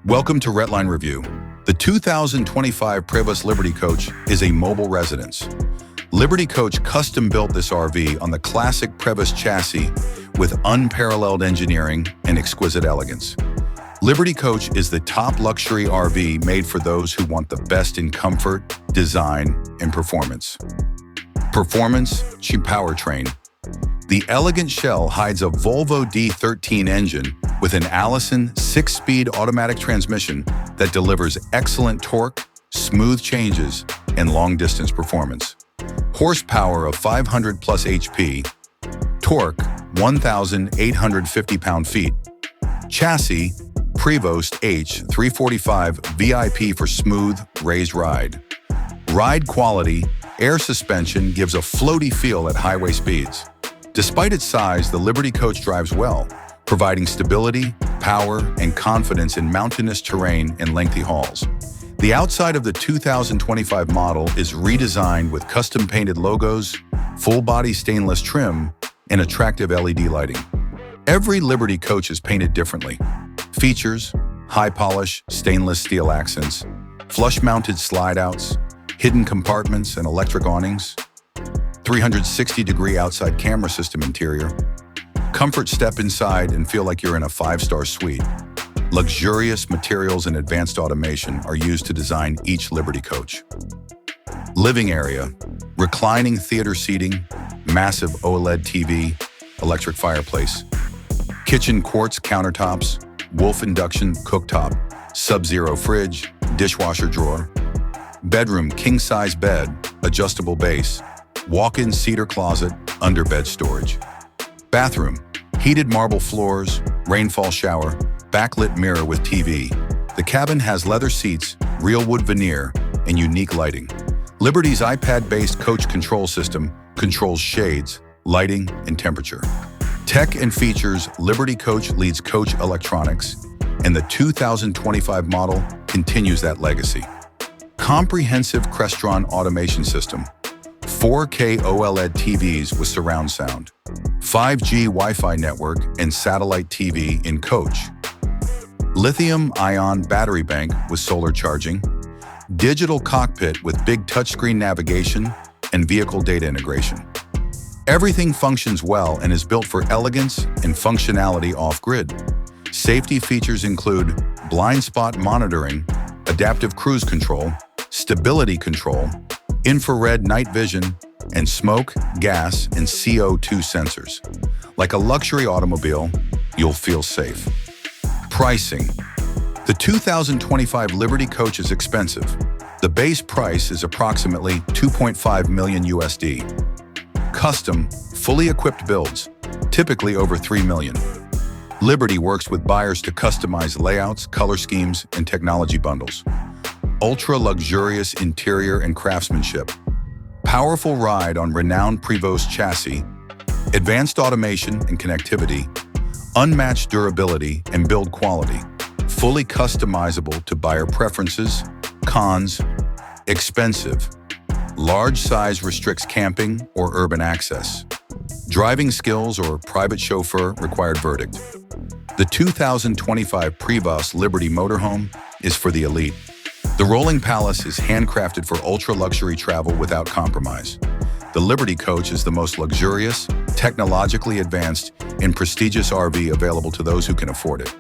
Welcome to Redline Review. The 2025 Prevost Liberty Coach is a mobile residence. Liberty Coach custom-built this RV on the classic Prevost chassis with unparalleled engineering and exquisite elegance. Liberty Coach is the top luxury RV made for those who want the best in comfort, design, and performance. Performance, cheap powertrain. The elegant shell hides a Volvo D13 engine with an Allison 6-speed automatic transmission that delivers excellent torque, smooth changes, and long-distance performance. Horsepower of 500 plus HP, torque 1,850 pound-feet. Chassis, Prevost H345 VIP for smooth, raised ride. Ride quality, air suspension gives a floaty feel at highway speeds. Despite its size, the Liberty Coach drives well, providing stability, power, and confidence in mountainous terrain and lengthy hauls. The outside of the 2025 model is redesigned with custom-painted logos, full-body stainless trim, and attractive LED lighting. Every Liberty Coach is painted differently. Features, high-polish stainless steel accents, flush-mounted slide-outs, hidden compartments and electric awnings, 360-degree outside camera system interior. Comfort step inside and feel like you're in a 5-star suite. Luxurious materials and advanced automation are used to design each Liberty Coach. Living area, reclining theater seating, massive OLED TV, electric fireplace. Kitchen quartz countertops, Wolf induction cooktop, Sub-Zero fridge, dishwasher drawer. Bedroom king-size bed, adjustable base, walk-in cedar closet, underbed storage. Bathroom, heated marble floors, rainfall shower, backlit mirror with TV. The cabin has leather seats, real wood veneer, and unique lighting. Liberty's iPad-based coach control system controls shades, lighting, and temperature. Tech and features, Liberty Coach leads coach electronics, and the 2025 model continues that legacy. Comprehensive Crestron automation system, 4K OLED TVs with surround sound, 5G Wi-Fi network and satellite TV in coach, lithium-ion battery bank with solar charging, digital cockpit with big touchscreen navigation and vehicle data integration. Everything functions well and is built for elegance and functionality off-grid. Safety features include blind spot monitoring, adaptive cruise control, stability control, infrared night vision, and smoke, gas, and CO2 sensors. Like a luxury automobile, you'll feel safe. Pricing. The 2025 Liberty Coach is expensive. The base price is approximately $2.5 million USD. Custom, fully equipped builds, typically over $3 million. Liberty works with buyers to customize layouts, color schemes, and technology bundles. Ultra-luxurious interior and craftsmanship. Powerful ride on renowned Prevost chassis. Advanced automation and connectivity. Unmatched durability and build quality. Fully customizable to buyer preferences. Cons. Expensive. Large size restricts camping or urban access. Driving skills or private chauffeur required verdict. The 2025 Prevost Liberty Motorhome is for the elite. The Rolling Palace is handcrafted for ultra-luxury travel without compromise. The Liberty Coach is the most luxurious, technologically advanced, and prestigious RV available to those who can afford it.